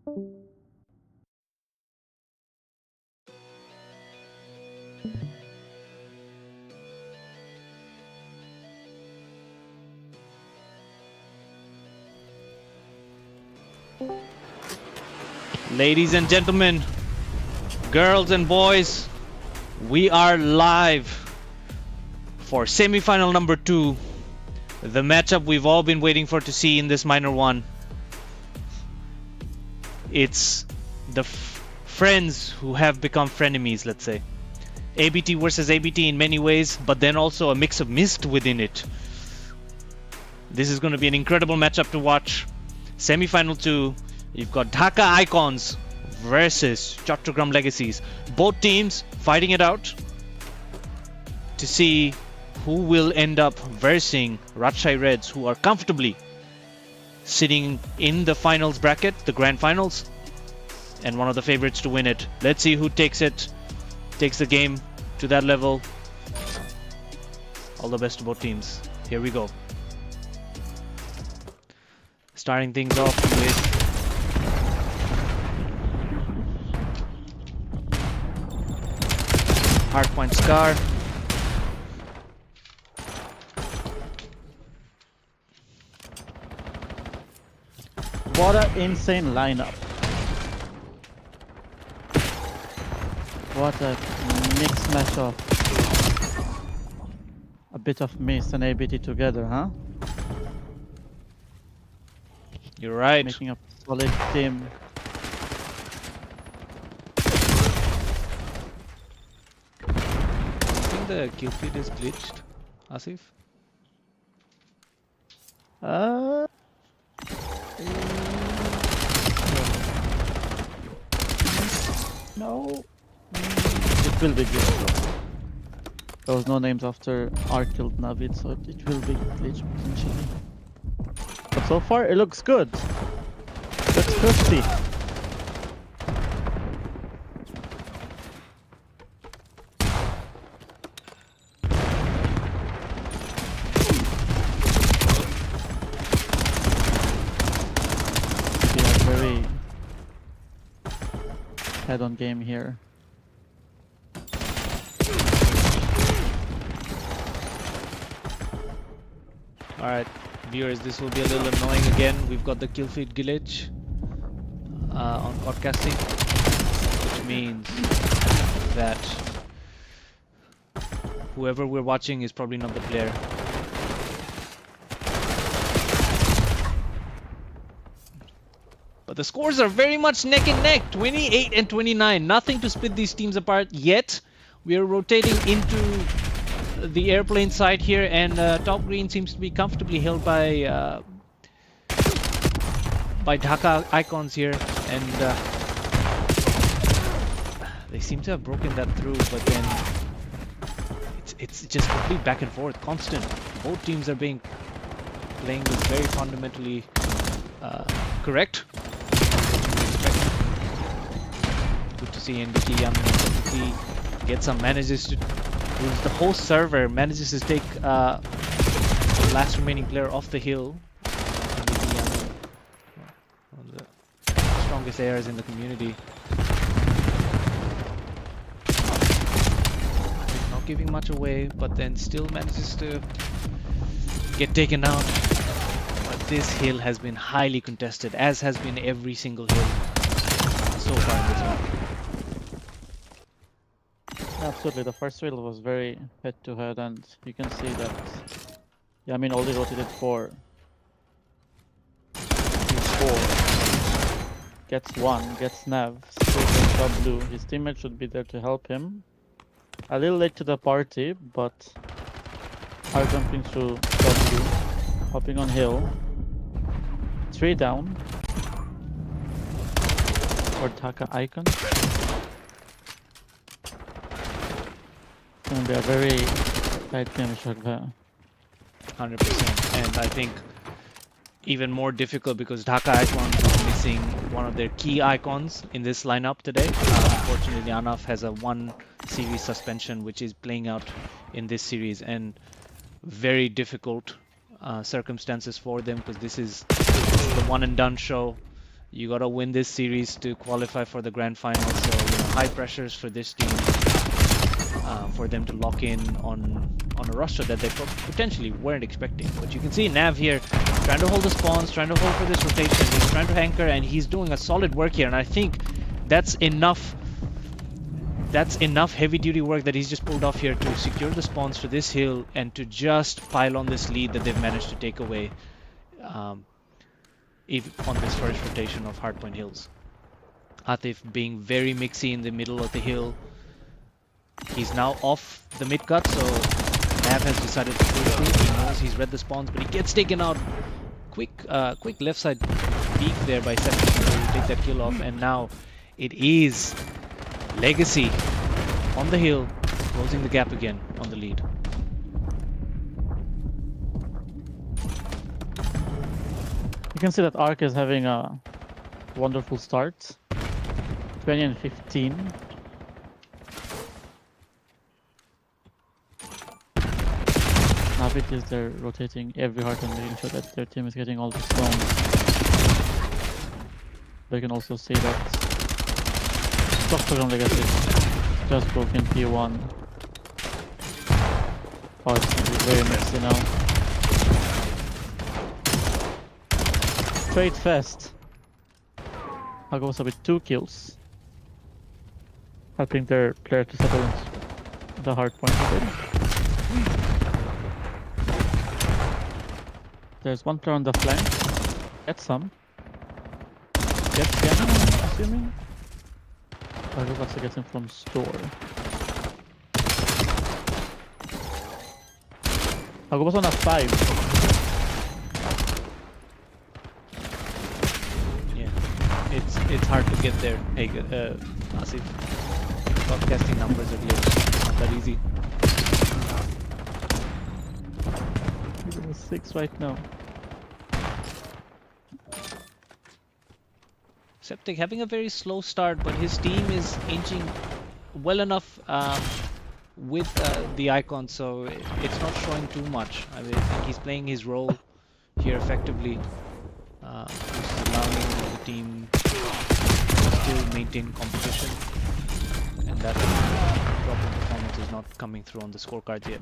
Ladies and gentlemen, girls and boys, we are live for semi-final number 2, the matchup we've all been waiting for to see in this minor one. It's the friends who have become frenemies, let's say. ABT versus ABT in many ways, but then also a mix of mist within it. This is going to be an incredible matchup to watch. Semi-final 2. You've got Dhaka Icons versus Chattogram Legacies. Both teams fighting it out to see who will end up versing Rajshahi Reds, who are comfortably sitting in the finals bracket, the grand finals, and one of the favorites to win it. Let's see who takes the game to that level. All the best to both teams. Here we go. Starting things off with Hardpoint Scar. What an insane lineup. What a mixed match of a bit of Mist and ABT together, huh? You're right. Making a solid team. I think the kill feed is glitched, Asif. No. It will be glitched. There was no names after R killed Navid, so it will be glitched potentially. But so far it looks good. That's 50. We are very head-on game here. Alright, viewers, this will be a little annoying again. We've got the kill feed glitch on podcasting, which means that whoever we're watching is probably not the player. But the scores are very much neck and neck, 28 and 29. Nothing to split these teams apart yet. We are rotating into the airplane side here, and top green seems to be comfortably held by Dhaka Icons here, and they seem to have broken that through, but then it's just complete back and forth, constant. Both teams are playing this very fundamentally correct. Good to see NBT Young get some manages to. Who's the host server manages to take the last remaining player off the hill. One of the strongest airs in the community. Not giving much away, but then still manages to get taken out. But this hill has been highly contested, as has been every single hill so far in this one. Absolutely, the first hill was very head-to-head, and you can see that Yamin only rotated 4. He's 4. Gets 1, gets Nav, straight on top blue. His teammate should be there to help him. A little late to the party, but are jumping through top blue, hopping on hill. 3 down for Dhaka Icon. It's gonna be a very tight game, Shagha. 100%, and I think even more difficult because Dhaka Icons is missing one of their key icons in this lineup today. Unfortunately, Anaf has a 1 series suspension, which is playing out in this series, and very difficult circumstances for them because this is the one and done show. You gotta win this series to qualify for the grand final. So you know, high pressures for this team, for them to lock in on a roster that they potentially weren't expecting. But you can see Nav here trying to hold the spawns, trying to hold for this rotation. He's trying to anchor, and he's doing a solid work here. And I think that's enough. That's enough heavy-duty work that he's just pulled off here to secure the spawns for this hill and to just pile on this lead that they've managed to take away even on this first rotation of Hardpoint Hills. Atif being very mixy in the middle of the hill. He's now off the mid-cut, so Nav has decided to push through. He knows he's read the spawns, but he gets taken out. Quick left side peek there by 7 to take that kill off, and now it is Legacy on the hill, closing the gap again on the lead. You can see that Ark is having a wonderful start. 20 and 15. Now it is they're rotating every heart and making sure that their team is getting all the stones. They can also see that Doctor on Legacy just broke in P1. Oh, it's gonna be very messy now. Straight fast. Hagosa with 2 kills. Helping their player to settle into the hard point a bit. There's one player on the flank. Get some. Get cannon, I'm assuming. Hagosa gets him from store. Hagosa on a 5. It's hard to get there. Hey, Asif, broadcasting numbers are not that easy. He's on 6 right now. Septic having a very slow start, but his team is inching well enough with the icon, so it's not showing too much. I mean, I think he's playing his role here effectively, which is allowing the team to maintain competition, and that drop in performance is not coming through on the scorecards yet.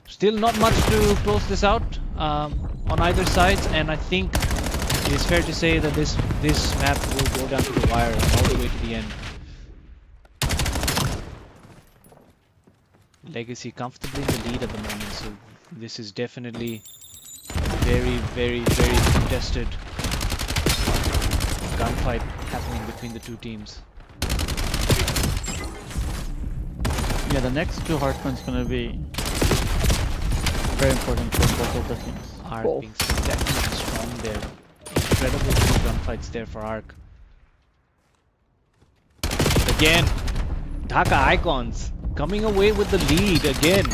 Still not much to close this out on either side, and I think it is fair to say that this map will go down to the wire all the way to the end. Legacy comfortably in the lead at the moment, so this is definitely very, very, very contested gunfight happening between the two teams. Yeah, the next 2 hardpoints gonna be very important for both of the teams. Ark being spectacularly strong there. Incredible gunfights there for Ark. Again, Dhaka Icons coming away with the lead again.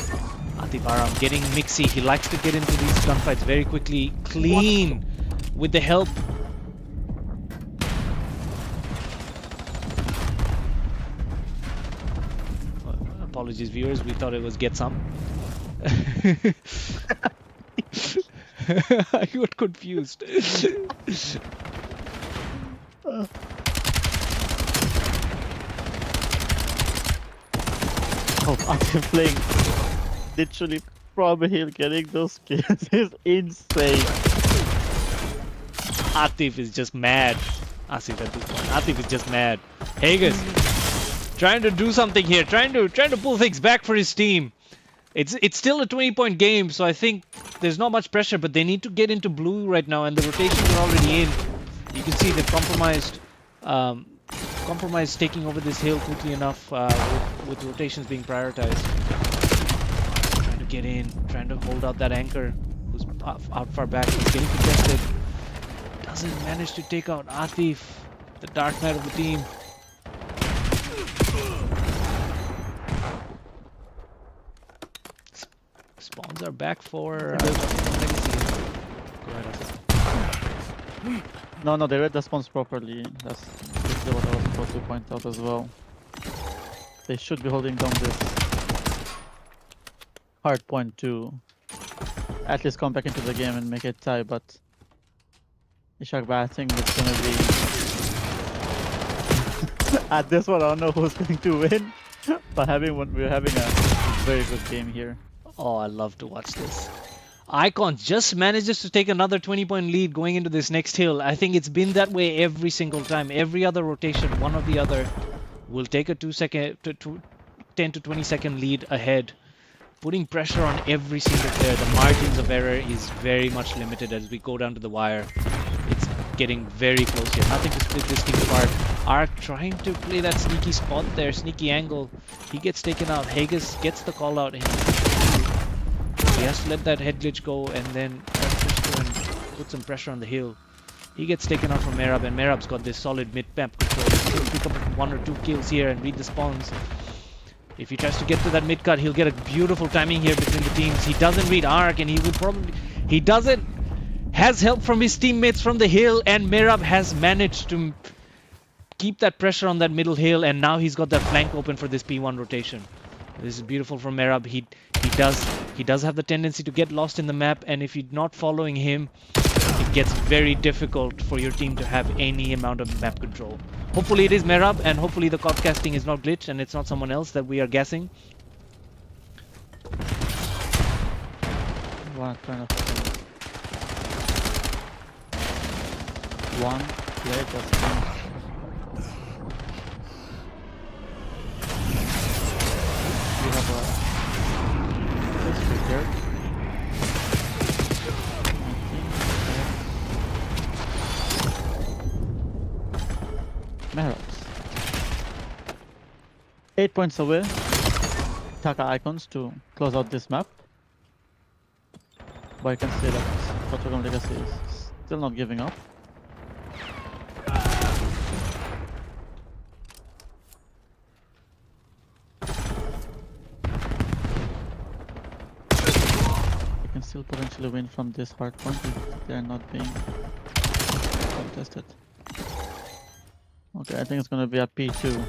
Atif Aram getting mixy. He likes to get into these gunfights very quickly. Clean with the help. Apologies, viewers. We thought it was Get Some. I got confused. Oh, Atif playing literally from hill getting those kills is insane. Atif is just mad. Asif at this point. Atif is just mad. Haggis trying to do something here, trying to pull things back for his team. It's still a 20-point game, so I think there's not much pressure, but they need to get into blue right now, and the rotations are already in. You can see they've compromised taking over this hill quickly enough with rotations being prioritized. Trying to get in, trying to hold out that anchor who's out far back. He's getting contested. Doesn't manage to take out Atif, the Dark Knight of the team. Spawns are back for Legacy. Go ahead, Asif. No, they read the spawns properly. That's exactly what I was supposed to point out as well. They should be holding down this hard point to at least come back into the game and make it tie, but Ishak, but I think it's gonna be at this one. I don't know who's going to win, but we're having a very good game here. Oh, I love to watch this. Icon just manages to take another 20-point lead going into this next hill. I think it's been that way every single time. Every other rotation, one or the other will take a 10 to 20 second lead ahead, putting pressure on every single player. The margins of error is very much limited as we go down to the wire. It's getting very close here. Nothing to split this team apart. Ark trying to play that sneaky spot there, sneaky angle. He gets taken out. Haggis gets the call out. He has to let that head glitch go and then go and put some pressure on the hill. He gets taken out from Merab, and Merab's got this solid mid-map control. He can pick up 1 or 2 kills here and read the spawns. If he tries to get to that mid-cut, he'll get a beautiful timing here between the teams. He doesn't read Ark, and he will probably... He doesn't... Has help from his teammates from the hill, and Merab has managed to keep that pressure on that middle hill, and now he's got that flank open for this P1 rotation. This is beautiful from Merab. He does have the tendency to get lost in the map, and if you're not following him, it gets very difficult for your team to have any amount of map control. Hopefully it is Merab, and hopefully the codcasting is not glitched and it's not someone else that we are guessing. One kind of one play just we have a this here. Merabs. 8 points away. Taka icons to close out this map. But I can say that Photocom Legacy is still not giving up. They can still potentially win from this hard point if they're not being contested. Okay, I think it's gonna be a P2.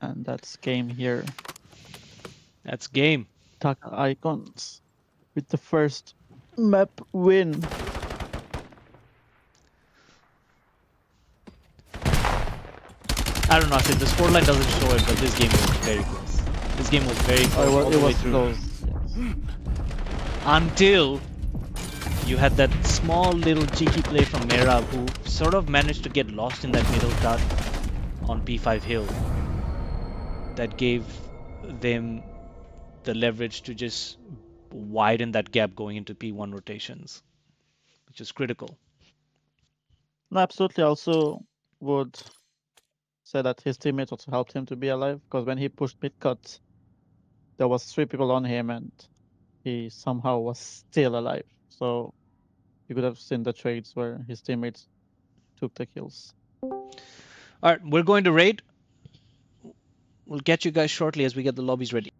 And that's game here. That's game. Taka icons with the first map win. I don't know, Sid, the scoreline doesn't show it, but this game was very close. This game was very close all the way through. Close. Yes. Until you had that small little cheeky play from Merab, who sort of managed to get lost in that middle cut on P5 hill. That gave them the leverage to just widen that gap going into P1 rotations, which is critical. No, absolutely. Also would say that his teammates also helped him to be alive, because when he pushed mid cut, there was 3 people on him and he somehow was still alive. So you could have seen the trades where his teammates took the kills. Alright, we're going to raid. We'll catch you guys shortly as we get the lobbies ready.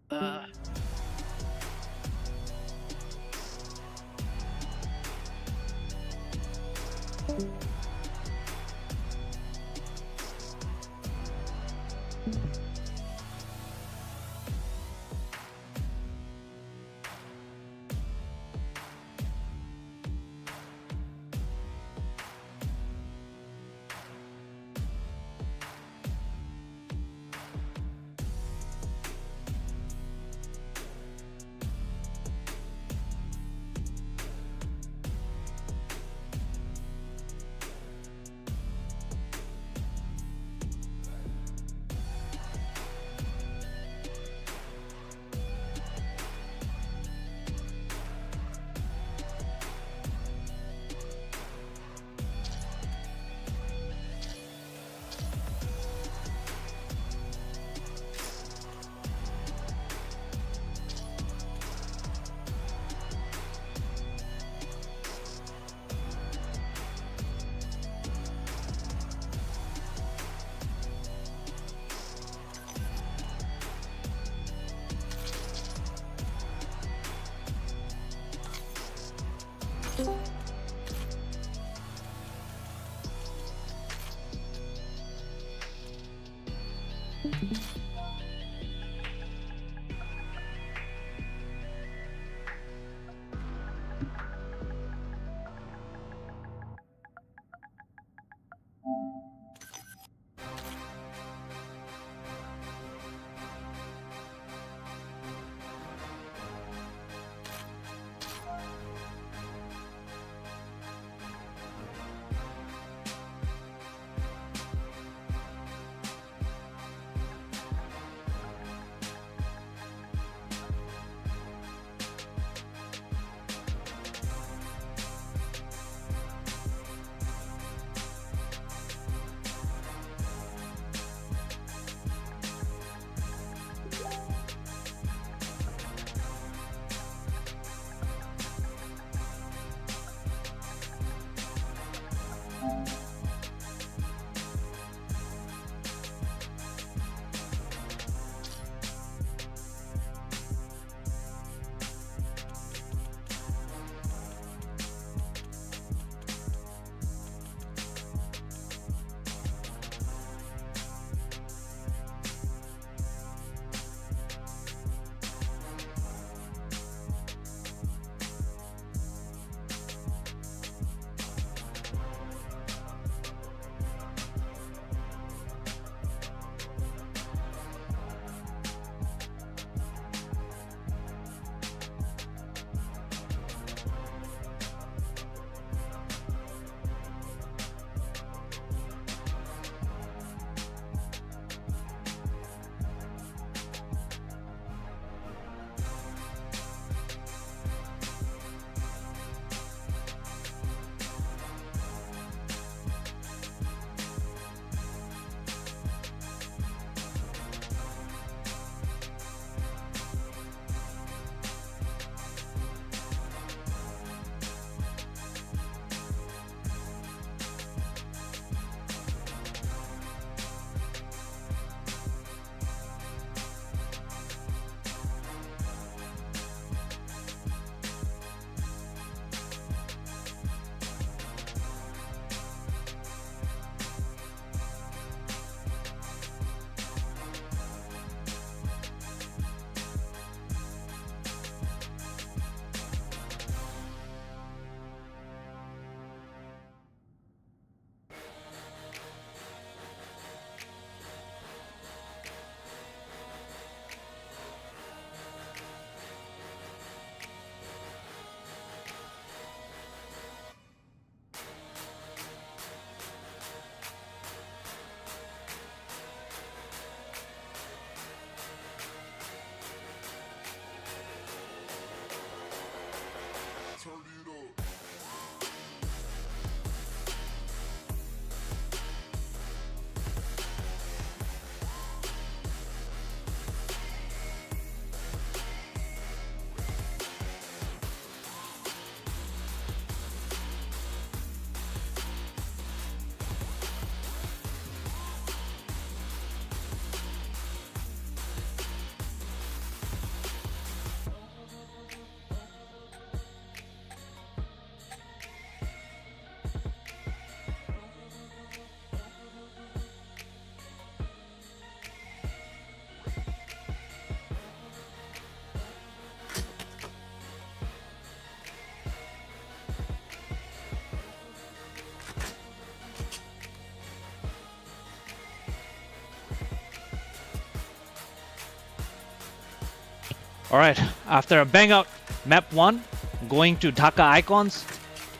Alright, after a bang out map 1, going to Dhaka Icons,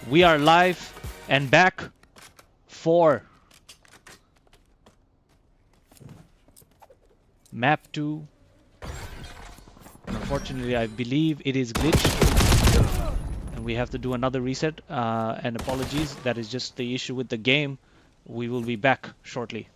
we are live and back for map 2. Unfortunately, I believe it is glitched and we have to do another reset, and apologies, that is just the issue with the game. We will be back shortly.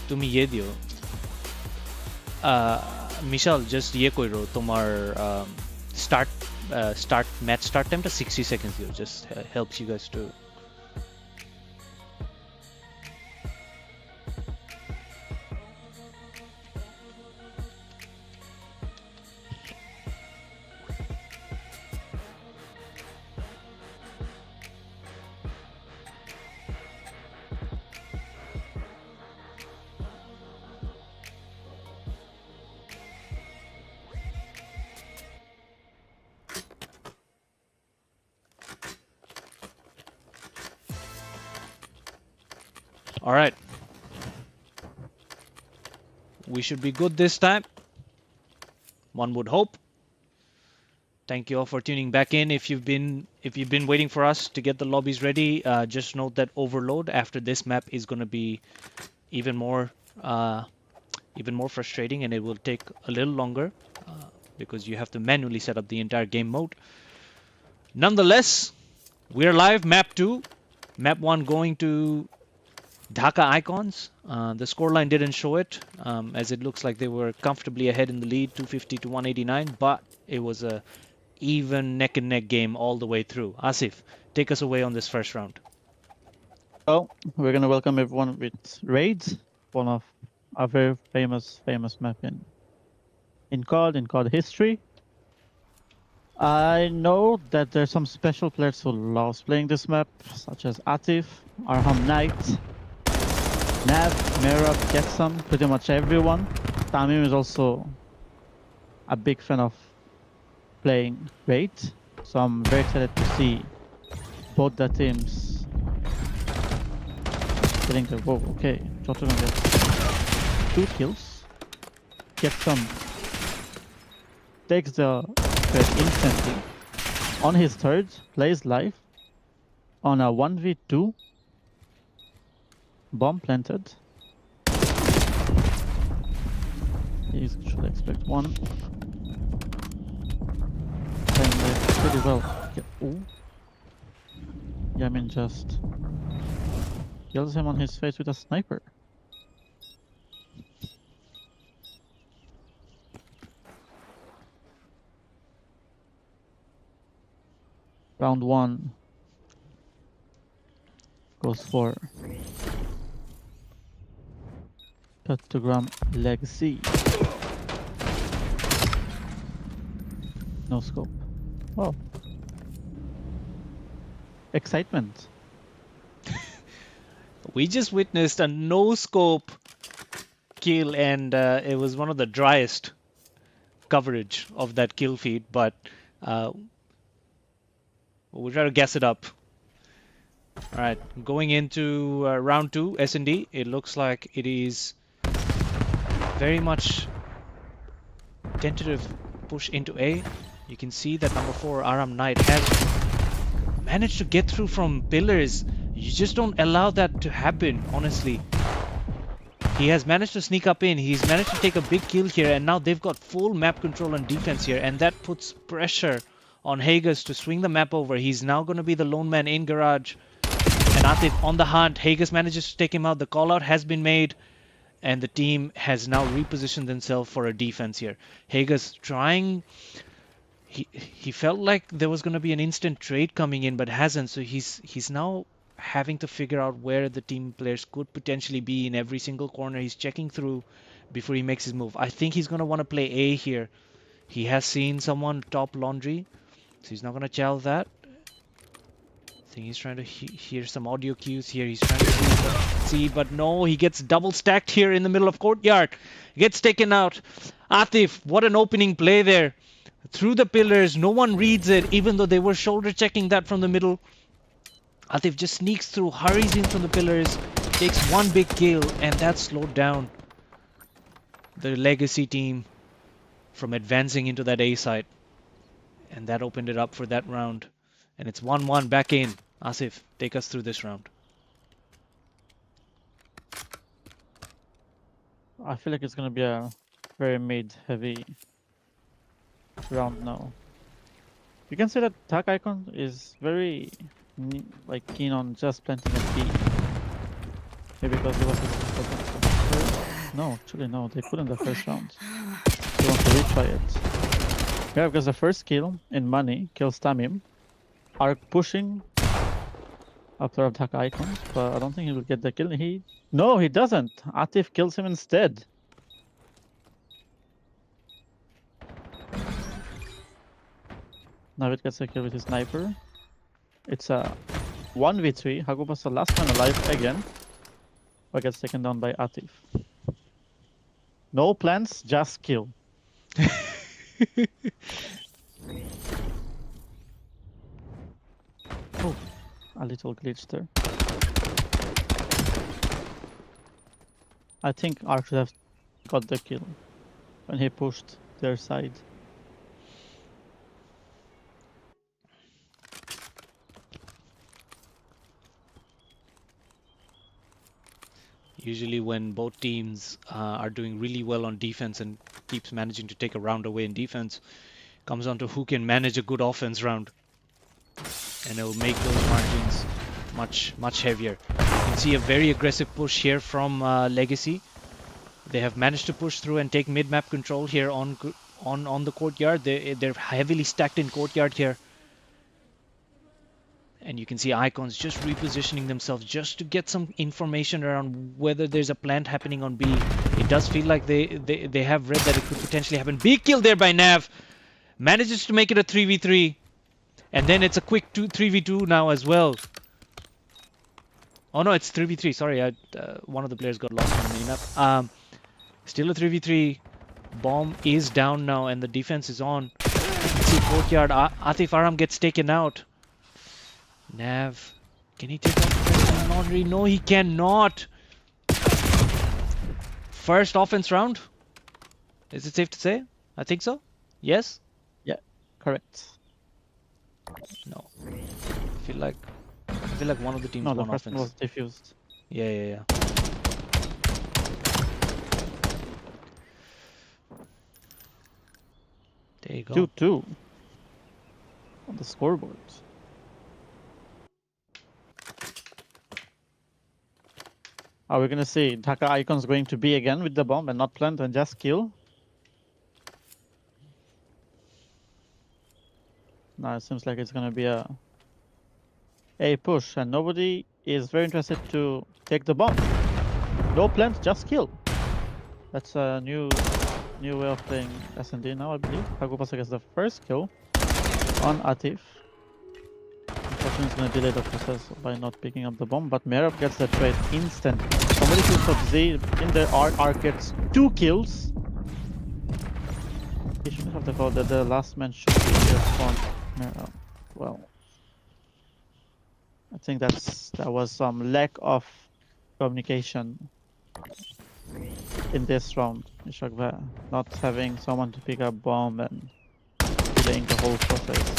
তুমি ये दियो मिशाल just ये कोई रो तुम्हार start match start time to 60 seconds दियो, just helps you guys to all right, we should be good this time, one would hope. Thank you all for tuning back in. If you've been waiting for us to get the lobbies ready, just note that overload after this map is going to be even more frustrating, and it will take a little longer because you have to manually set up the entire game mode. Nonetheless, we're live. Map 2, map 1 going to Dhaka Icons. The scoreline didn't show it, as it looks like they were comfortably ahead in the lead, 250 to 189, but it was a even neck and neck game all the way through. Asif, take us away on this first round. Oh, we're gonna welcome everyone with Raids, one of our very famous map in COD history. I know that there's some special players who loves playing this map, such as Atif, Arham Knight, Nav, Merab, Getsam, pretty much everyone. Tamim is also a big fan of playing Raid, so I'm very excited to see both the teams getting their whoa, okay. Joto gonna get 2 kills. Getsam takes the threat instantly. On his third, plays live on a 1v2. Bomb planted. He should expect one. Playing live pretty well. Ooh. Yamin just kills him on his face with a sniper. Round 1 goes for Pentagram Legacy. No scope. Oh. Excitement. We just witnessed a no scope kill, and it was one of the driest coverage of that kill feed, but we'll try to guess it up. Alright, going into round 2, S&D, it looks like it is very much tentative push into A. You can see that number 4, Aram Knight, has managed to get through from pillars. You just don't allow that to happen, honestly. He has managed to sneak up in. He's managed to take a big kill here, and now they've got full map control and defense here, and that puts pressure on Haggis to swing the map over. He's now going to be the lone man in garage, and Atif on the hunt. Haggis manages to take him out. The call out has been made, and the team has now repositioned themselves for a defense here. Haggis trying. He felt like there was going to be an instant trade coming in, but hasn't. So he's now having to figure out where the team players could potentially be in every single corner. He's checking through before he makes his move. I think he's going to want to play A here. He has seen someone top laundry, so he's not going to chow that. think he's trying to hear some audio cues here. He's trying to see, but no, he gets double stacked here in the middle of courtyard. Gets taken out. Atif, what an opening play there. Through the pillars, no one reads it, even though they were shoulder checking that from the middle. Atif just sneaks through, hurries in from the pillars, takes one big kill, and that slowed down the Legacy team from advancing into that A site. And that opened it up for that round. And it's 1-1 back in. Asif, take us through this round. I feel like it's gonna be a very mid-heavy round now. You can say that Tac Icon is very like keen on just planting a B. Maybe because it was no, actually no, they couldn't the first round. They want to retry it. Yeah, because the first kill in money kills Tamim. Arc pushing after attack icons, but I don't think he will get the kill. No, he doesn't. Atif kills him instead. Navid gets a kill with his sniper. It's a 1v3. Haguba's the last man alive again, but gets taken down by Atif. No plans, just kill. Oh, a little glitch there. I think Ark should have got the kill when he pushed their side. Usually when both teams are doing really well on defense and keeps managing to take a round away in defense, comes down to who can manage a good offense round. And it will make those margins much heavier. You can see a very aggressive push here from Legacy. They have managed to push through and take mid-map control here on the courtyard. They're heavily stacked in courtyard here. And you can see Icons just repositioning themselves just to get some information around whether there's a plant happening on B. It does feel like they have read that it could potentially happen. Big kill there by Nav. Manages to make it a 3v3. And then it's a quick 3v2 now as well. Oh no, it's 3v3. Sorry, one of the players got lost on the map. Still a 3v3. Bomb is down now and the defense is on. You can see courtyard. Atif Aram gets taken out. Nav, can he take out the laundry? No, he cannot. First offense round? Is it safe to say? I think so. Yes? Yeah, correct. No. I feel like one of the teams no, won the first offense. one was diffused. Yeah. There you go. 2-2 on the scoreboard. Are we gonna see Dhaka Icons going to be again with the bomb and not plant and just kill? No, it seems like it's gonna be a push, and nobody is very interested to take the bomb. No plant, just kill. That's a new way of playing S&D now, I believe. Hagupas gets the first kill on Atif. Unfortunately, it's going to delay the process by not picking up the bomb, but Merab gets the trade instantly. Somebody kills up Z in the Arc gets 2 kills. He shouldn't have the call that the last man should be in their spawn. Merab. Well, I think that was some lack of communication in this round. Ishakva not having someone to pick up bomb and delaying the whole process.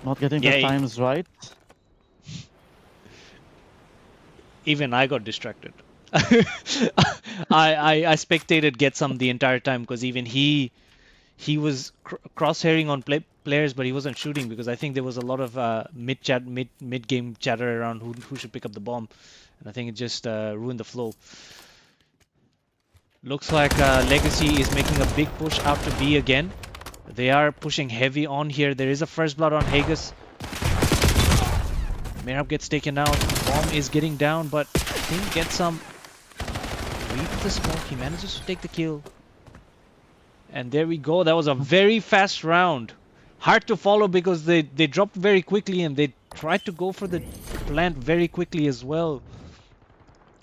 Not getting the times right. Even I got distracted. I spectated Getsum the entire time because even he was crosshairing on players, but he wasn't shooting because I think there was a lot of mid game chatter around who should pick up the bomb, and I think it just ruined the flow. Looks like Legacy is making a big push out to B again. They are pushing heavy on here. There is a first blood on Hagus. Merab gets taken out. Bomb is getting down, but I think Getsum reads the smoke. He manages to take the kill. And there we go. That was a very fast round. hard to follow because they dropped very quickly and they tried to go for the plant very quickly as well.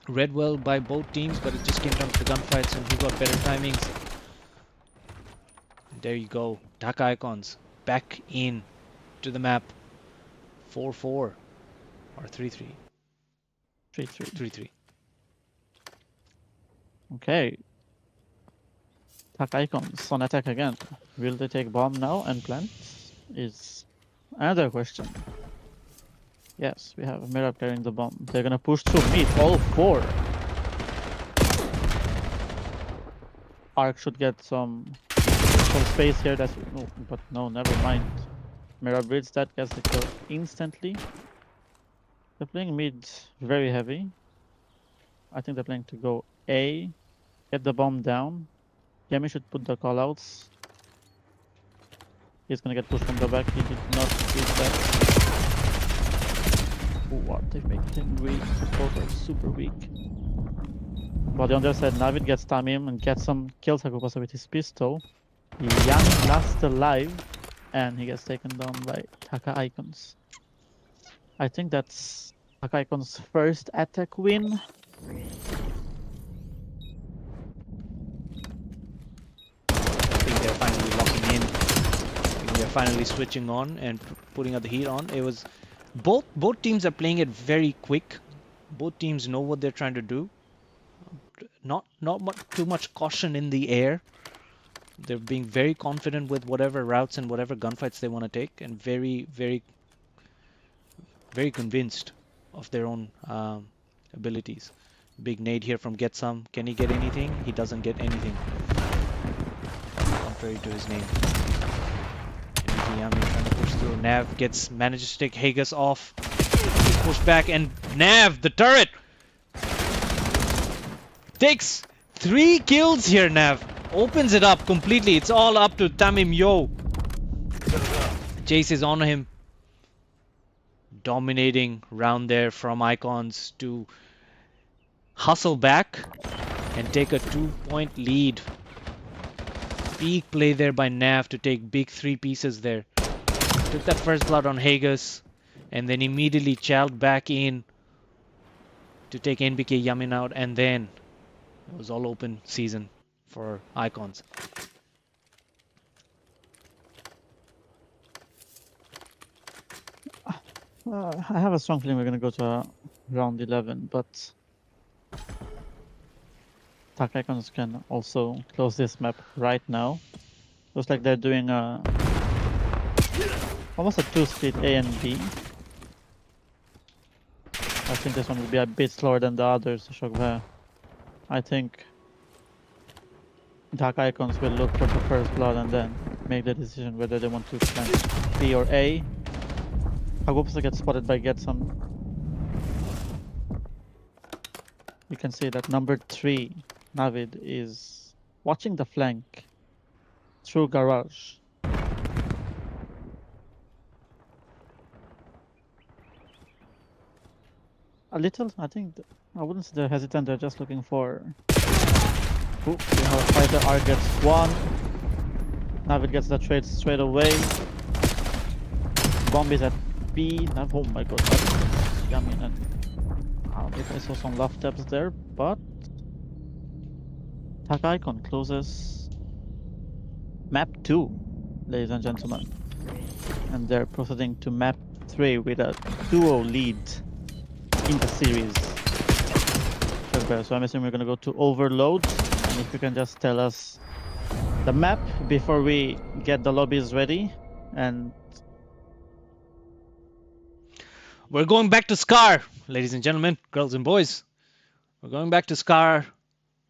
Read well by both teams, but it just came down to the gunfights and who got better timings. There you go. Dhaka Icons back in to the map. 4-4 or 3-3. 3-3. 3-3. Okay. Attack Icons on attack again. Will they take bomb now and plant? Is another question. Yes, we have Mirab carrying the bomb. They're gonna push through mid, all four. Arc should get some space here. That's but no, never mind. Mirab reads that, gets the kill instantly. They're playing mid very heavy. I think they're playing to go A, get the bomb down. Yami should put the callouts. He's gonna get pushed from the back. He did not read that. Oh, what? They make him weak. Both are super weak. But on the other side, Navid gets Tamim and gets some kills Hakupasa with his pistol. Yami lasts alive and he gets taken down by Taka Icons. I think that's Taka Icons' first attack win. I think they're finally locking in. I think they're finally switching on and putting out the heat on. It was both teams are playing it very quick. Both teams know what they're trying to do. Not too much caution in the air. They're being very confident with whatever routes and whatever gunfights they want to take, and very convinced of their own abilities. Big nade here from Get Some. Can he get anything? He doesn't get anything. Contrary to his name. Yami trying to push through. Nav manages to take Hagus off. He's pushed back, and Nav, the turret, takes 3 kills here. Nav opens it up completely. It's all up to Tamim Yo. Chase is on him. Dominating round there from Icons to hustle back and take a 2-point lead. Big play there by Nav to take big 3 pieces there. Took that first blood on Hagus and then immediately challenged back in to take NBK Yamin out, and then it was all open season for Icons. I have a strong feeling we're gonna go to round 11, but Attack Icons can also close this map right now. Looks like they're doing almost a 2-split A and B. I think this one will be a bit slower than the others, Shogba. I think Dark Icons will look for the first blood and then make the decision whether they want to plant B or A. Hagupusa gets spotted by Get Some. You can see that number 3, Navid, is watching the flank through garage. A little, I think, I wouldn't say they're hesitant, they're just looking for... Ooh, you know, Fighter R gets 1. Navid gets the trade straight away. Bomb is at B. Oh my god, that's yummy. And I think I saw some love taps there, but Attack Icon closes map 2, ladies and gentlemen. And they're proceeding to map 3 with a 2-0 lead in the series. So I'm assuming we're gonna go to Overload, and if you can just tell us the map before we get the lobbies ready. And we're going back to Scar, ladies and gentlemen, girls and boys. We're going back to Scar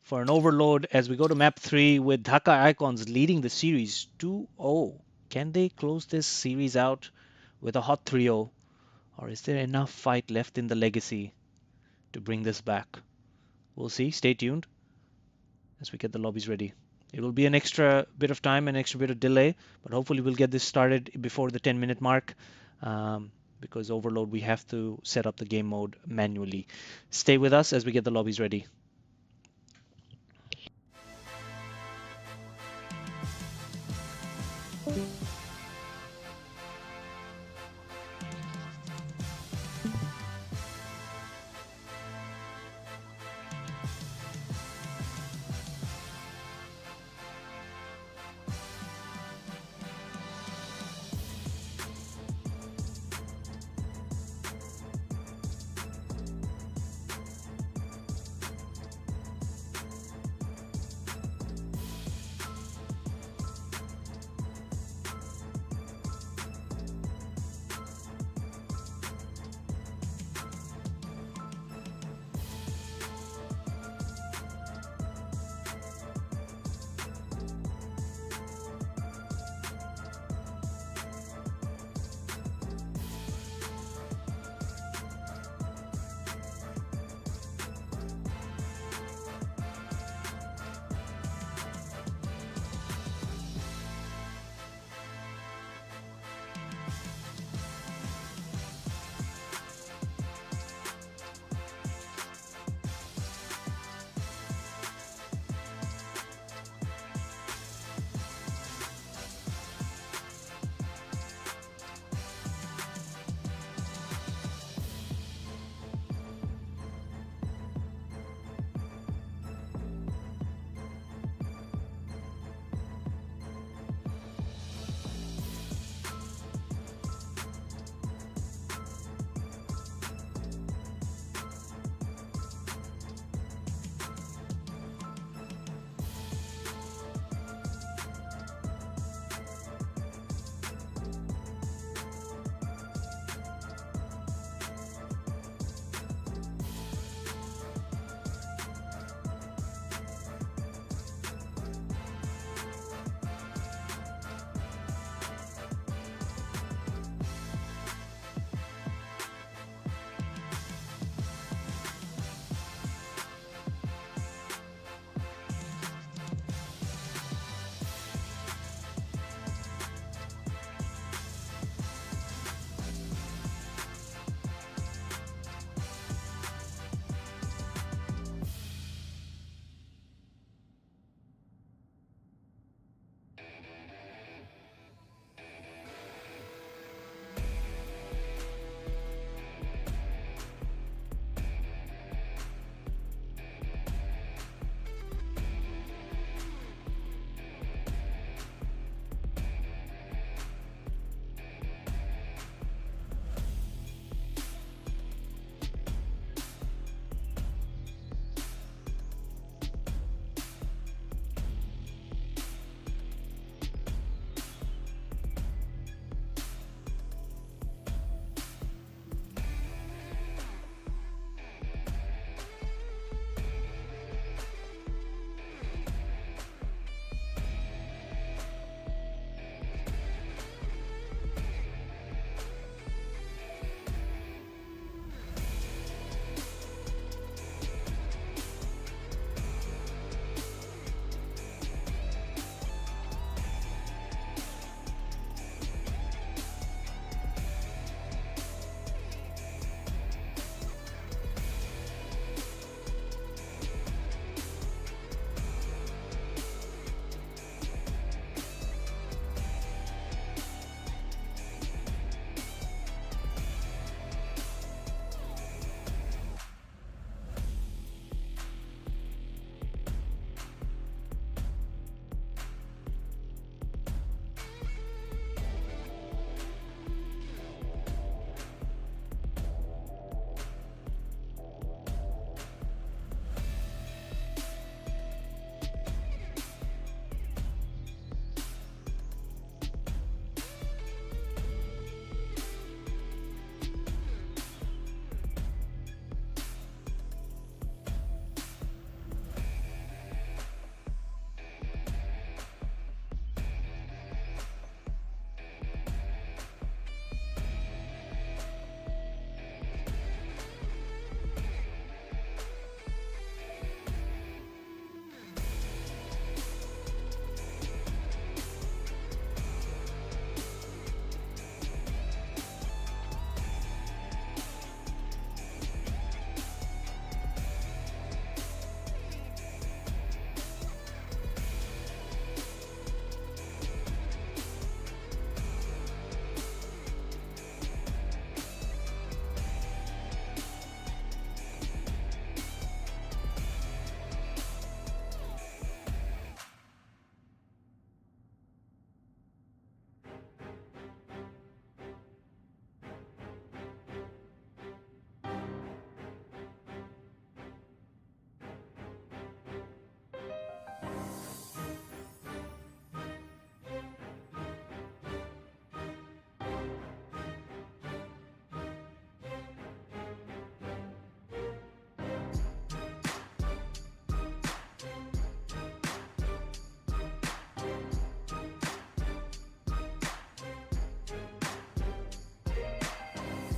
for an Overload as we go to map 3 with Dhaka Icons leading the series 2-0. Can they close this series out with a hot 3-0? Or is there enough fight left in the legacy to bring this back? We'll see. Stay tuned as we get the lobbies ready. It will be an extra bit of time, an extra bit of delay, but hopefully we'll get this started before the 10-minute mark. Because Overload, we have to set up the game mode manually. Stay with us as we get the lobbies ready.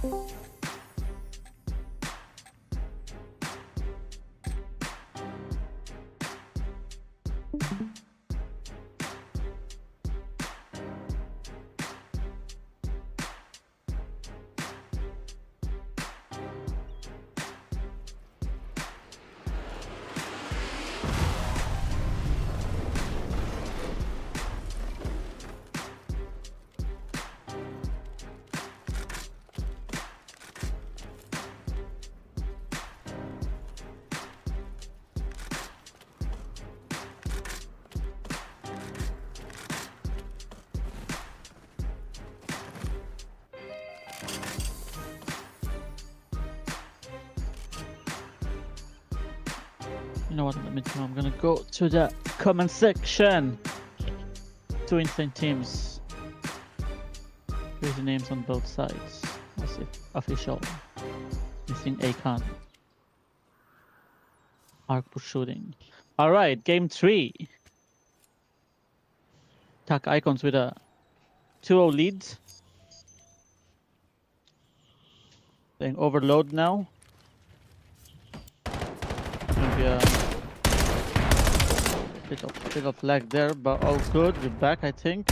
You know what? Let me do. I'm gonna go to the comment section. 2 insane teams. Crazy names on both sides. That's it. Official. Missing Akon. Arc push shooting. Alright, game 3. Attack Icons with a 2-0 lead. Playing overload now. Gonna be a bit of lag there, but all good. We're back, I think.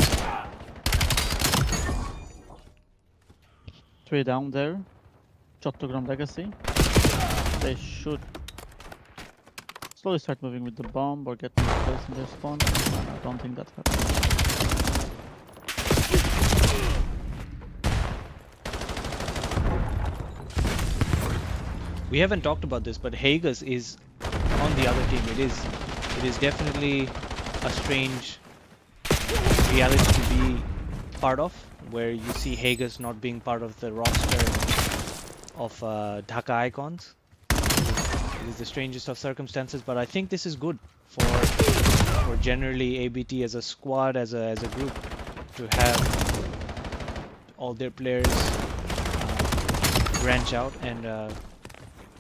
3 down there. Chottogram Legacy. They should slowly start moving with the bomb or get close in their spawn. I don't think that happens. We haven't talked about this, but Hagus is on the other team. It is definitely a strange reality to be part of, where you see Hagus not being part of the roster of Dhaka Icons. It is the strangest of circumstances, but I think this is good for generally ABT as a squad, as a group, to have all their players branch out and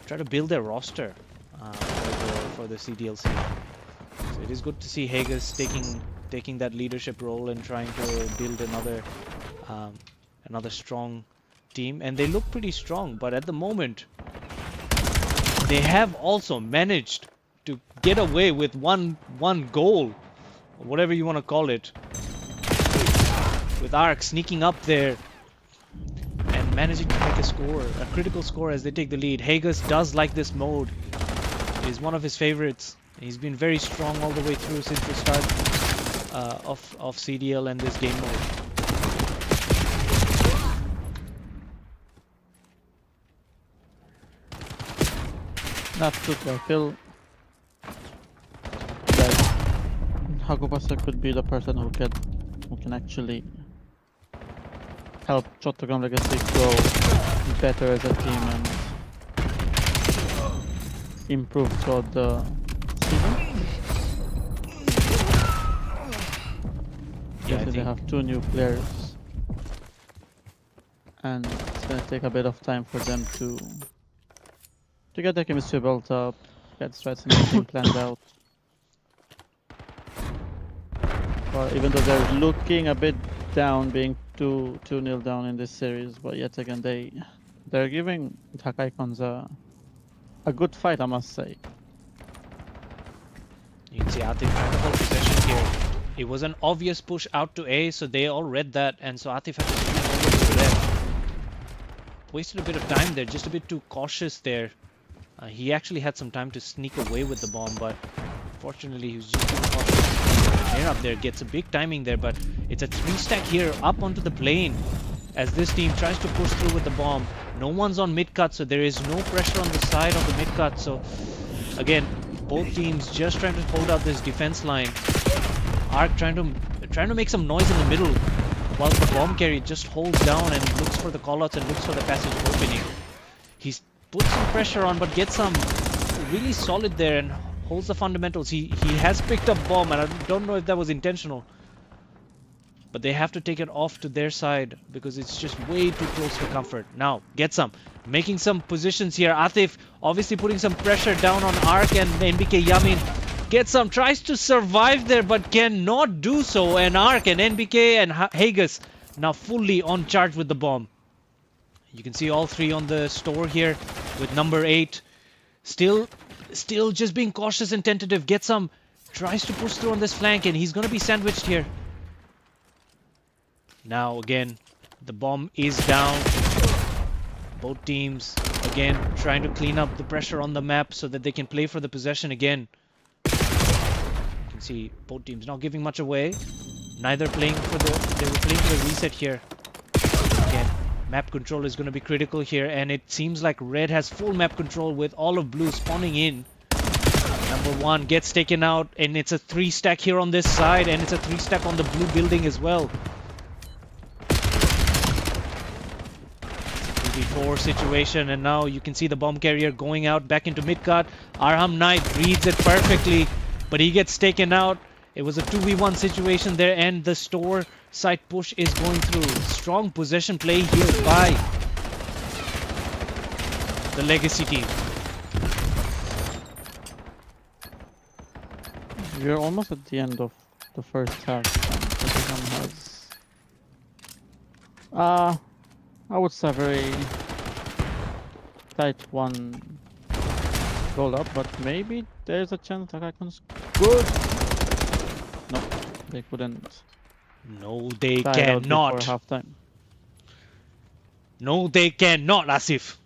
try to build their roster for the CDL scene. So it is good to see Hagus taking that leadership role and trying to build another strong team. And they look pretty strong, but at the moment they have also managed to get away with one goal, or whatever you want to call it, with Ark sneaking up there and managing to make a critical score as they take the lead. Hagus does like this mode. It is one of his favorites. He's been very strong all the way through since the start of CDL and this game mode. Not good. I feel that Hagopasa could be the person who can actually help Chottogram Legacy grow better as a team and improve throughout the season. Yeah, they have 2 new players, and it's gonna take a bit of time for them to get their chemistry built up, get strats and everything planned out. But even though they're looking a bit down, being 2-0 down in this series, but yet again they're giving Dhaka Icons a good fight, I must say. You can see Atif trying to hold possession here. It was an obvious push out to A, so they all read that, and so Atif had to swing over to left. Wasted a bit of time there, just a bit too cautious there. He actually had some time to sneak away with the bomb, but fortunately he was just too cautious. Air up there gets a big timing there, but it's a 3-stack here up onto the plane as this team tries to push through with the bomb. No one's on mid-cut, so there is no pressure on the side of the mid-cut. So again, both teams just trying to hold out this defense line. Ark trying to make some noise in the middle, while the bomb carrier just holds down and looks for the callouts and looks for the passage opening. He's put some pressure on, but gets some really solid there and holds the fundamentals. He has picked up bomb, and I don't know if that was intentional, but they have to take it off to their side because it's just way too close for comfort. Now get some, making some positions here. Atif obviously putting some pressure down on Ark, and NBK Yamin gets some, tries to survive there but cannot do so, and Ark and NBK and Hagus now fully on charge with the bomb. You can see all three on the store here with number 8. Still just being cautious and tentative. Tries to push through on this flank, and he's going to be sandwiched here. Now again, the bomb is down. Both teams again trying to clean up the pressure on the map so that they can play for the possession again. You can see both teams not giving much away. Neither playing for they were playing for the reset here. Again, map control is going to be critical here, and it seems like red has full map control with all of blue spawning in. Number 1 gets taken out, and it's a 3 stack here on this side, and it's a 3 stack on the blue building as well. 2v4 situation, and now you can see the bomb carrier going out back into mid-cart. Arham Knight reads it perfectly, but he gets taken out. It was a 2v1 situation there, and the store side push is going through. Strong possession play here by the Legacy team. We're almost at the end of the first half. Has, I would say very tight one goal up, but maybe there's a chance that I can score. No, they couldn't. No, they tie it out cannot. before halftime. No, they cannot, Asif.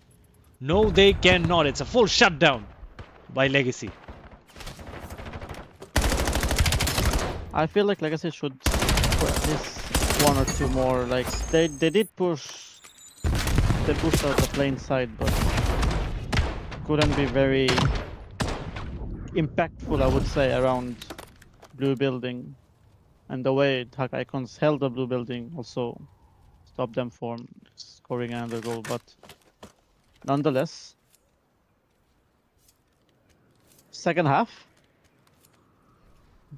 No, they cannot. It's a full shutdown by Legacy. I feel like Legacy should put at least 1 or 2 more. Like they did push. They pushed out the plain side, but couldn't be very impactful, I would say, around blue building. And the way Hack Icons held the blue building also stopped them from scoring another goal. But nonetheless, second half.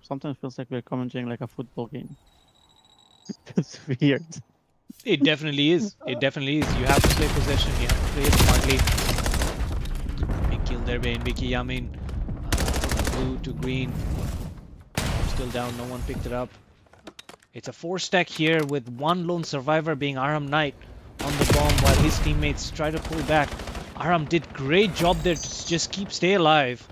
Sometimes feels like we're commenting like a football game. It's weird. It definitely is. It definitely is. You have to play possession. You have to play it smartly. Big kill there by NBK Yamin. Blue to green. Still down. No one picked it up. It's a 4 stack here with 1 lone survivor being Aram Knight on the bomb while his teammates try to pull back. Aram did great job there to just stay alive.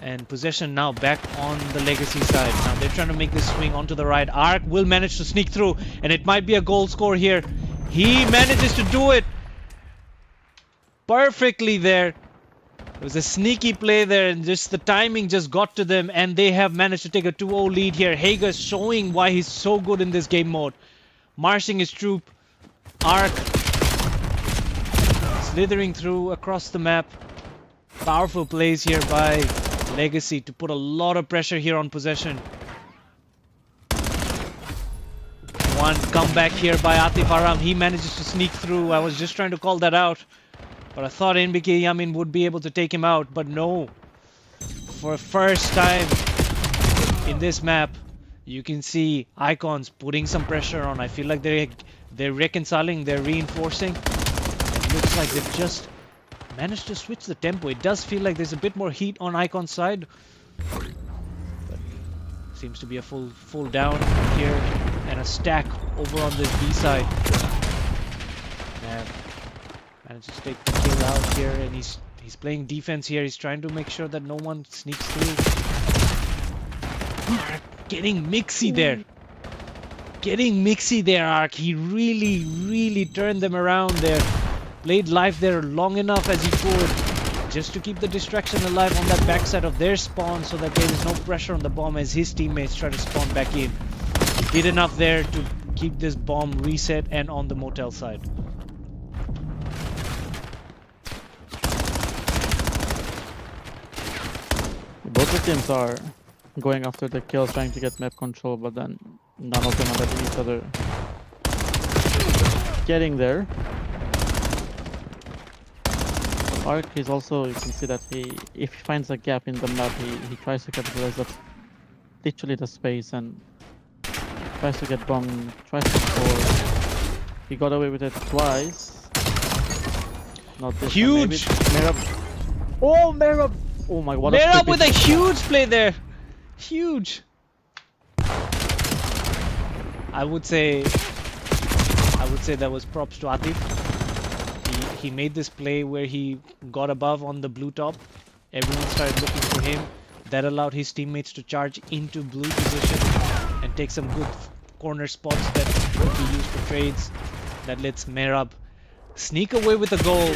And possession now back on the Legacy side. Now they're trying to make this swing onto the right. Ark will manage to sneak through, and it might be a goal score here. He manages to do it perfectly there. It was a sneaky play there, and just the timing just got to them, and they have managed to take a 2-0 lead here. Hager showing why he's so good in this game mode. Marching his troop. Ark slithering through across the map. Powerful plays here by Legacy to put a lot of pressure here on possession. One comeback here by Atif Aram. He manages to sneak through. I was just trying to call that out, but I thought NBK Yamin would be able to take him out, but no. For first time in this map, you can see Icons putting some pressure on. I feel like they're reconciling, they're reinforcing. It looks like they've just managed to switch the tempo. It does feel like there's a bit more heat on Icon's side, but seems to be a full down here and a stack over on this B side. And manages to take the kill out here, and he's playing defense here. He's trying to make sure that no one sneaks through. Ark getting mixy there. Getting mixy there, Ark. He really turned them around there. Played live there long enough as he could, just to keep the distraction alive on that backside of their spawn so that there is no pressure on the bomb as his teammates try to spawn back in. He did enough there to keep this bomb reset and on the motel side. Both the teams are going after the kills, trying to get map control, but then none of them are letting each other getting there. Ark is also, you can see that if he finds a gap in the map, he tries to capitalize that literally the space and tries to get bombed, tries to score. He got away with it twice. Not this Huge! Merab. Oh, Merab! Oh my, what a Merab stupid with a huge play there. Huge. I would say that was props to Atif. he made this play where he got above on the blue top. Everyone started looking for him. That allowed his teammates to charge into blue position and take some good corner spots that could be used for trades. That lets Merab sneak away with a goal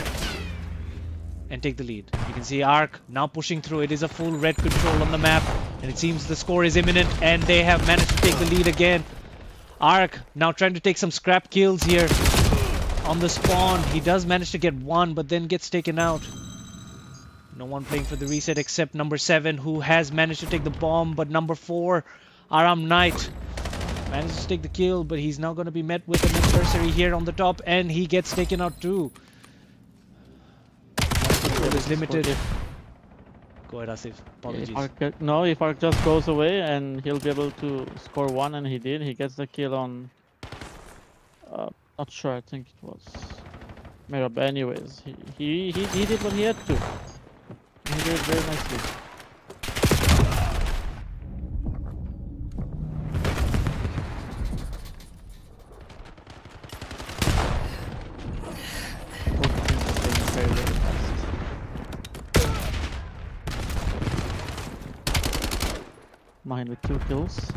and take the lead. You can see Ark now pushing through. It is a full red control on the map, and it seems the score is imminent, and they have managed to take the lead again. Ark now trying to take some scrap kills here on the spawn. He does manage to get one, but then gets taken out. No one playing for the reset except number 7, who has managed to take the bomb, but number 4, Aram Knight, manages to take the kill, but he's now going to be met with an adversary here on the top, and he gets taken out too. Control is limited. Go ahead, Asif. Apologies. If Ark just goes away and he'll be able to score 1, and he did. He gets the kill on... not sure, I think it was Merab. Anyways, he did what he had to. He did it very nicely. Mine with 2 kills.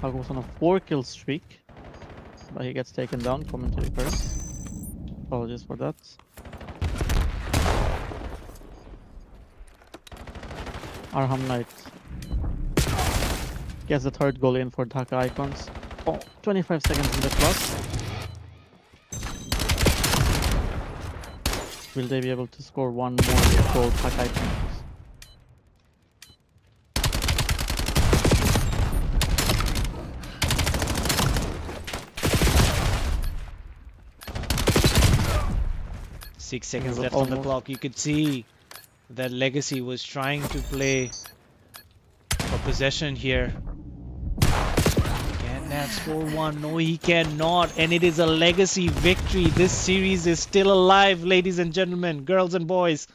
Hug was on a 4-kill streak, but he gets taken down. Commentary first. Apologies for that. Arham Knight gets the 3rd goal in for Dhaka Icons. Oh, 25 seconds in the clock. Will they be able to score one more goal, Dhaka Icons? 6 seconds left on the clock. You could see that Legacy was trying to play for possession here. Can Nav score 1? No, he cannot. And it is a Legacy victory. This series is still alive, ladies and gentlemen, girls and boys.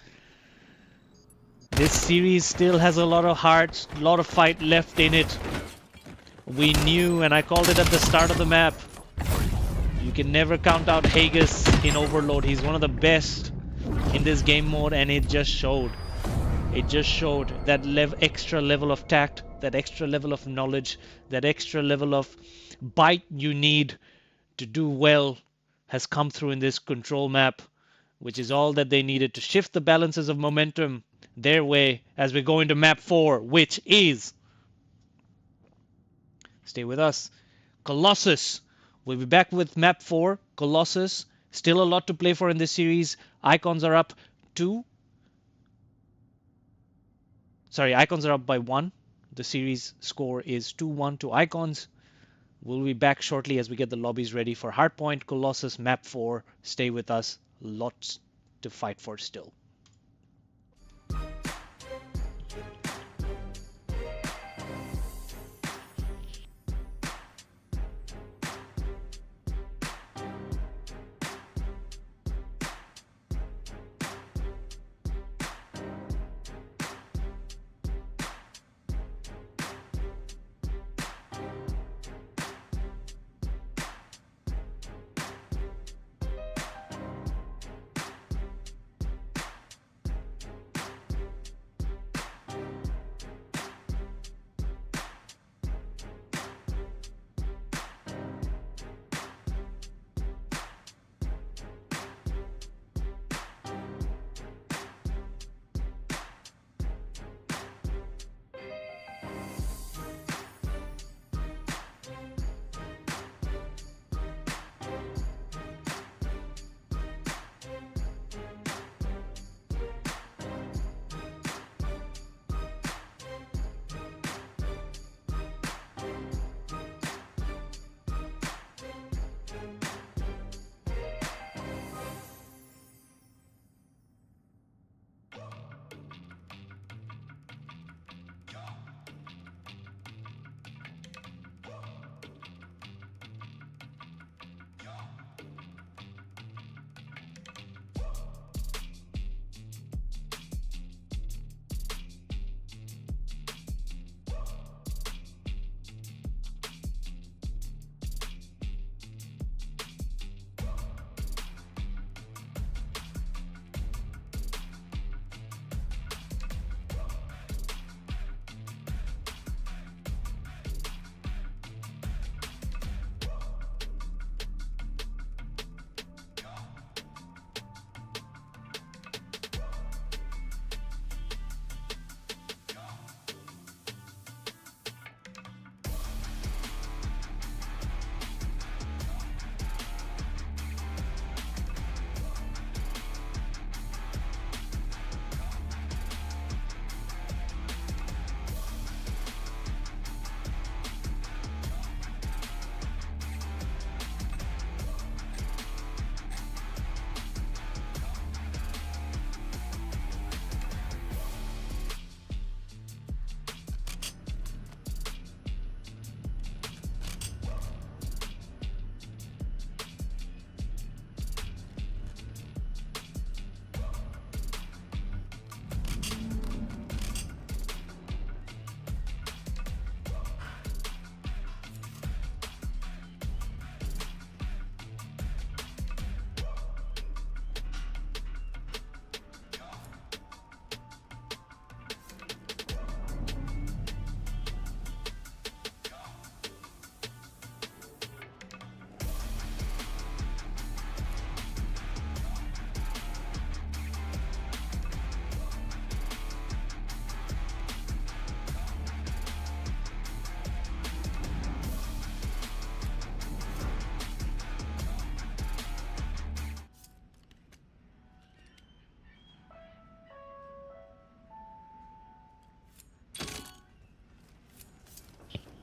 This series still has a lot of heart, a lot of fight left in it. We knew, and I called it at the start of the map, you can never count out Haggis in Overload. He's one of the best in this game mode, and it just showed. It just showed that extra level of tact, that extra level of knowledge, that extra level of bite you need to do well has come through in this control map, which is all that they needed to shift the balances of momentum their way as we go into map 4, which is... Stay with us. Colossus. We'll be back with map 4, Colossus. Still a lot to play for in this series. Icons are up 2. Sorry, Icons are up by 1. The series score is 2-1 to Icons. We'll be back shortly as we get the lobbies ready for Hardpoint, Colossus, map 4. Stay with us. Lots to fight for still.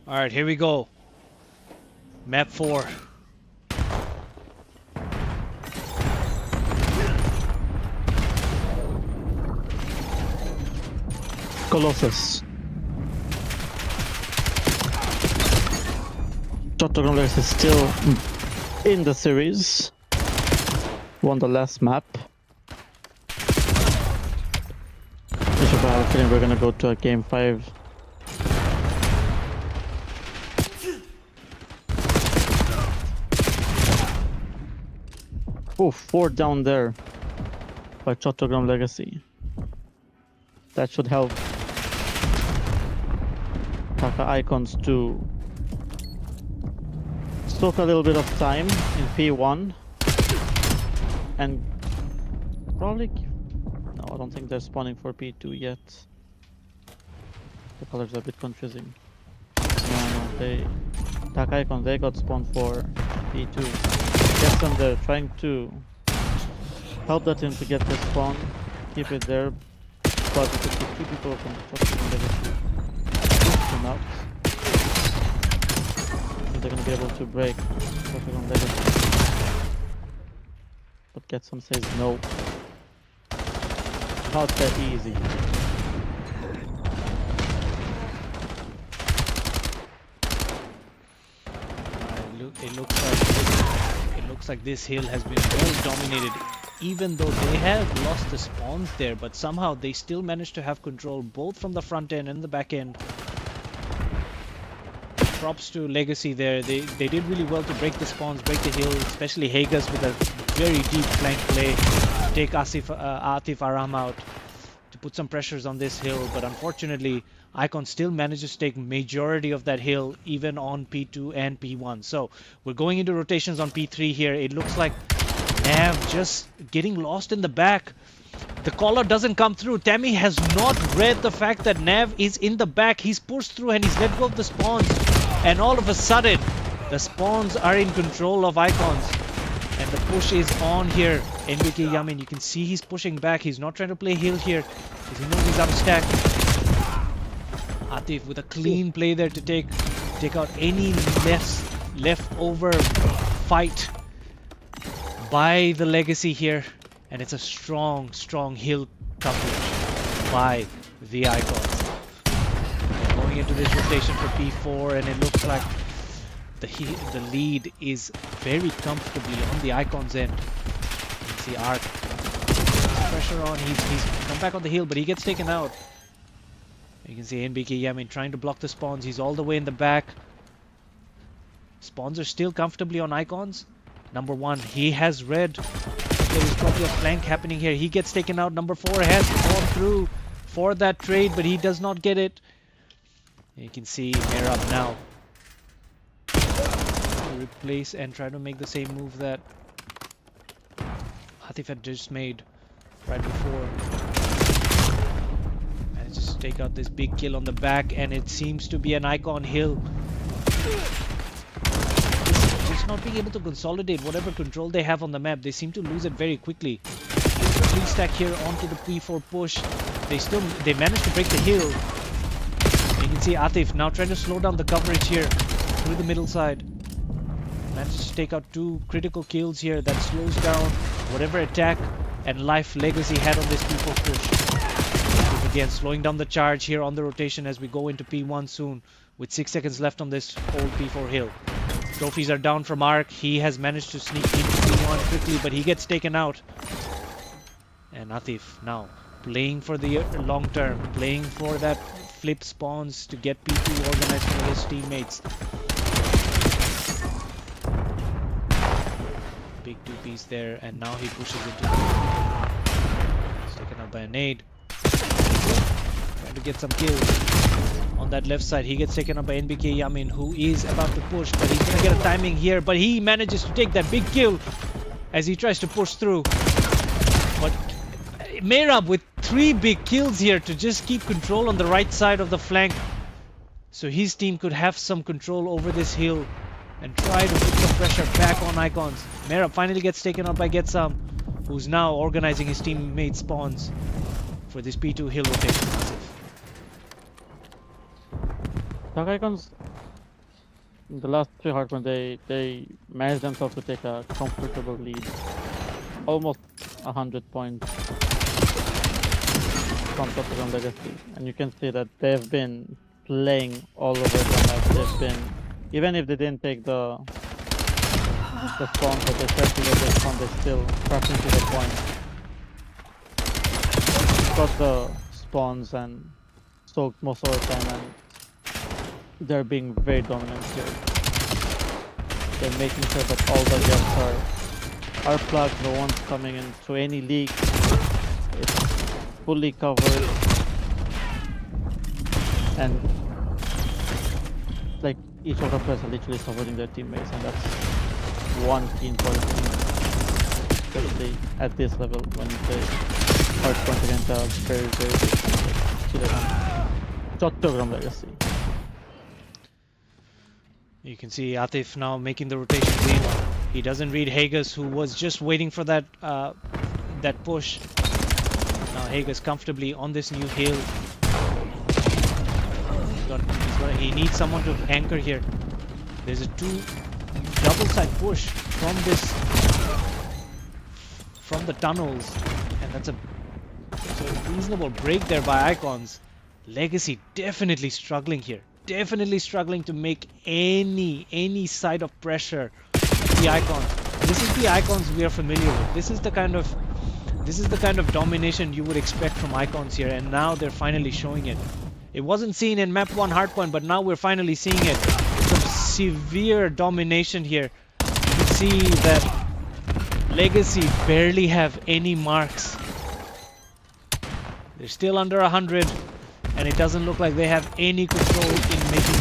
Alright, here we go. Map 4. Colossus. Chattogram Legacy is still in the series. Won the last map. I have a feeling we're gonna go to a game 5. Oh, 4 down there by Chattogram Legacy. That should help Taka Icons to soak a little bit of time in P1 and probably... No, I don't think they're spawning for P2 yet. The colors are a bit confusing. No, Taka Icons, they got spawned for P2. Yes, and they're trying to help that team to get the spawn, keep it there, but if it's 2 people from Chattogram Legacy come out, they're gonna be able to break Chattogram Legacy. But Getsam says no. Not that easy. It looks like this hill has been well dominated, even though they have lost the spawns there, but somehow they still managed to have control both from the front end and the back end. Props to Legacy there. They did really well to break the spawns, break the hill, especially Hagas with a very deep flank play to take Atif Aram out, to put some pressures on this hill, but unfortunately Icon still manages to take majority of that hill even on P2 and P1. So we're going into rotations on P3 here. It looks like Nav just getting lost in the back. The caller doesn't come through. Tammy has not read the fact that Nav is in the back. He's pushed through and he's let go of the spawns. And all of a sudden, the spawns are in control of Icons. And the push is on here. NBK Yamin, you can see he's pushing back. He's not trying to play hill here, because he knows he's upstacked. Atif with a clean play there to take out any leftover fight by the Legacy here. And it's a strong hill coverage by the Icons. Going into this rotation for P4, and it looks like the lead is very comfortably on the Icons end. You can see Ark. Pressure on, he's come back on the hill, but he gets taken out. You can see NBK Yamin trying to block the spawns. He's all the way in the back. Spawns are still comfortably on Icons. Number 1, he has read. There is probably a flank happening here. He gets taken out. Number 4 has gone through for that trade, but he does not get it. You can see Merab now replace and try to make the same move that Atif had just made right before. Manages to take out this big kill on the back, and it seems to be an Icon hill. Just not being able to consolidate whatever control they have on the map. They seem to lose it very quickly. 3 stack here onto the P4 push. They managed to break the hill. You can see Atif now trying to slow down the coverage here through the middle side. Manages to take out 2 critical kills here. That slows down whatever attack and life Legacy had on this P4 push. Again, slowing down the charge here on the rotation as we go into P1 soon, with 6 seconds left on this old P4 hill. Trophies are down from Ark. He has managed to sneak into P1 quickly, but he gets taken out. And Atif now playing for the long term, playing for that flip spawns to get P2 organized for his teammates. Big 2-piece there, and now he pushes into the... He's taken out by a nade. Trying to get some kills. On that left side, he gets taken up by NBK Yamin, who is about to push, but he's gonna get a timing here, but he manages to take that big kill as he tries to push through. But Merab with 3 big kills here to just keep control on the right side of the flank, so his team could have some control over this hill and try to put some pressure back on Icons. Merab finally gets taken out by Getsam, who's now organizing his teammate spawns for this P2 hill rotation. Dark Icons In the last 3 hardpoint, they managed themselves to take a comfortable lead, almost 100 points from Tottenham Legacy, and you can see that they've been playing all over the map. They've been, even if they didn't take the spawn, but they circulated the spawn, they still crashing to the point. Got the spawns and soaked most of the time, and they're being very dominant here. They're making sure that all the gaps are plugged, no one's coming into any leak. It's fully covered, and like each of the players are literally supporting their teammates, and that's one key important thing, especially at this level when they hard point against a very good Tottenham Legacy. You can see Atif now making the rotations in. He doesn't read Hagus, who was just waiting for that that push. Now Hagus comfortably on this new hill. He needs someone to anchor here. There's a double side push from the tunnels, and that's a reasonable break there by Icons. Legacy definitely struggling here. Definitely struggling to make any side of pressure at the Icons. This is the Icons we are familiar with. This is the kind of domination you would expect from Icons here, and now they're finally showing it. It wasn't seen in map 1 hardpoint, but now we're finally seeing it. Some severe domination here. You can see that Legacy barely have any marks. They're still under 100. And it doesn't look like they have any control in making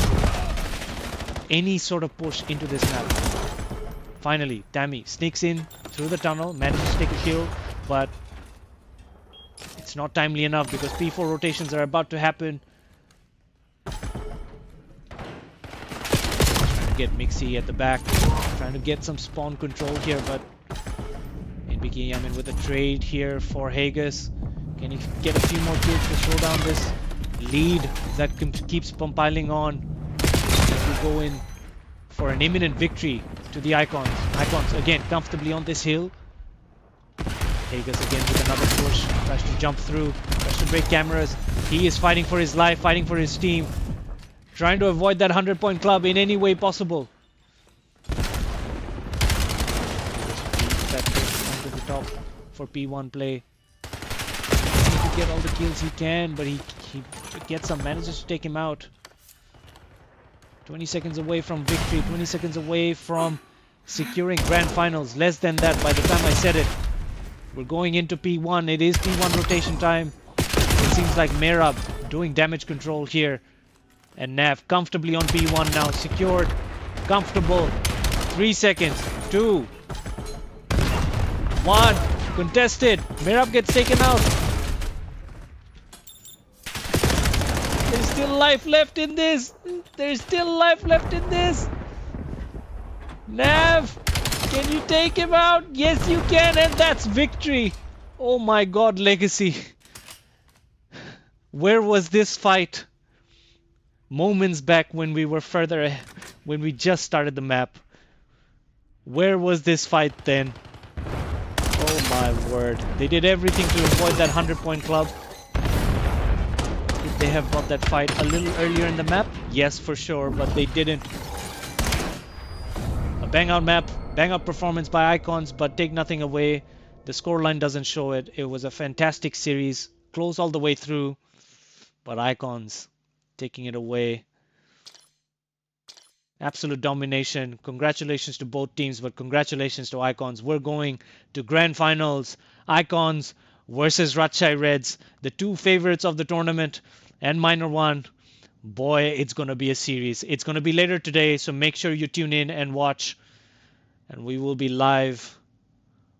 any sort of push into this map. Finally, Tammy sneaks in through the tunnel, manages to take a kill, but it's not timely enough because P4 rotations are about to happen. Trying to get Mixie at the back, trying to get some spawn control here, but NBK Yamin with a trade here for Hagus. Can he get a few more kills to slow down this lead that keeps compiling on as we go in for an imminent victory to the Icons. Icons again comfortably on this hill. Hagus again with another push, tries to jump through, tries to break cameras. He is fighting for his life, fighting for his team, trying to avoid that 100-point club in any way possible. That push onto the top for P1 play. To get all the kills he can, but he gets some, manages to take him out. 20 seconds away from victory, 20 seconds away from securing grand finals. Less than that by the time I said it. We're going into P1. It is P1 rotation time. It seems like Merab doing damage control here. And Nav comfortably on P1 now. Secured. Comfortable. 3 seconds. 2. 1. Contested. Merab gets taken out. There's still life left in this. There's still life left in this. Nav, can you take him out? Yes, you can, and that's victory. Oh my God, Legacy. Where was this fight moments back when we were further ahead, when we just started the map? Where was this fight then? Oh my word. They did everything to avoid that 100-point club. Could they have got that fight a little earlier in the map? Yes, for sure, but they didn't. A bang-out map, bang-out performance by Icons, but take nothing away. The scoreline doesn't show it. It was a fantastic series, close all the way through, but Icons taking it away. Absolute domination. Congratulations to both teams, but congratulations to Icons. We're going to grand finals. Icons versus Ratchai Reds, the two favorites of the tournament and Minor One. Boy, it's going to be a series. It's going to be later today, so make sure you tune in and watch. And we will be live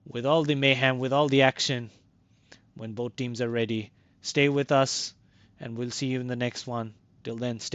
with all the mayhem, with all the action when both teams are ready. Stay with us, and we'll see you in the next one. Till then, stay